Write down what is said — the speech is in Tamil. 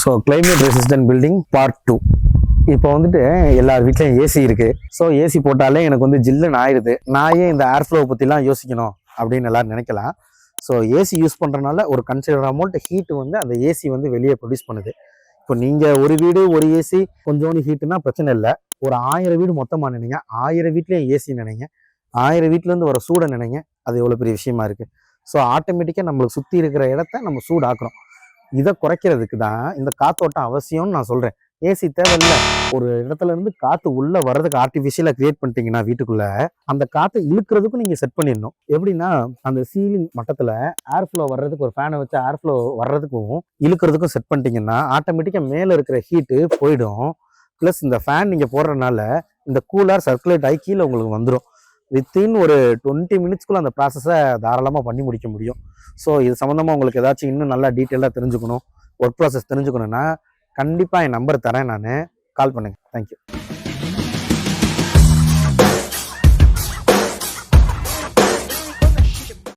So climate resistant building part 2. இப்போ வந்துட்டு எல்லார் வீட்லையும் ஏசி இருக்கு. ஸோ ஏசி போட்டாலே எனக்கு வந்து ஜில்லுன்னு ஆயிடுது. நான் ஏன் இந்த ஏர் ஃப்ளோ பற்றிலாம் யோசிக்கணும் அப்படின்னு எல்லாரும் நினைக்கலாம். ஸோ ஏசி யூஸ் பண்ணுறதுனால ஒரு கன்சிடர் அமௌண்ட் ஹீட் வந்து அந்த ஏசி வந்து வெளியே ப்ரொடியூஸ் பண்ணுது. இப்போ நீங்கள் ஒரு வீடு ஒரு ஏசி கொஞ்சோண்டு ஹீட்டுனா பிரச்சனை இல்லை. ஒரு 1000 வீடு மொத்தமாக நினைங்க, 1000 வீட்லேயும் ஏசி நினைங்க, 1000 வீட்டிலேருந்து வர சூடை நினைங்க, அது எவ்வளோ பெரிய விஷயமா இருக்குது. ஸோ ஆட்டோமேட்டிக்காக நம்மளுக்கு சுற்றி இருக்கிற இடத்த நம்ம சூடாக்குறோம். இதை குறைக்கிறதுக்கு தான் இந்த காத்தோட்டம் அவசியம்னு நான் சொல்கிறேன். ஏசி தேவையில்லை. ஒரு இடத்துல இருந்து காற்று உள்ளே வர்றதுக்கு ஆர்டிஃபிஷியலாக கிரியேட் பண்ணிட்டீங்கன்னா வீட்டுக்குள்ளே அந்த காற்றை இழுக்கிறதுக்கும் நீங்கள் செட் பண்ணிடணும். எப்படின்னா அந்த சீலிங் மட்டத்தில் ஏர் ஃப்ளோ வர்றதுக்கு ஒரு ஃபேனை வச்சு ஏர் ஃப்ளோ வர்றதுக்கும் இழுக்கிறதுக்கும் செட் பண்ணிட்டீங்கன்னா ஆட்டோமேட்டிக்காக மேலே இருக்கிற ஹீட்டு போயிடும். ப்ளஸ் இந்த ஃபேன் நீங்கள் போடுறதுனால இந்த கூலர் சர்க்குலேட் ஆகி கீழே உங்களுக்கு வந்துடும். வித்தின் ஒரு 20 மினிட்ஸ்க்குள்ள அந்த ப்ராசஸை தாராளமாக பண்ணி முடிக்க முடியும். ஸோ இது சம்மந்தமாக உங்களுக்கு ஏதாச்சும் இன்னும் நல்லா டீட்டெயிலாக தெரிஞ்சுக்கணும், ஒர்க் ப்ராசஸ் தெரிஞ்சுக்கணுன்னா கண்டிப்பாக என் நம்பர் தரேன், நான் கால் பண்ணுங்கள். தேங்க்யூ.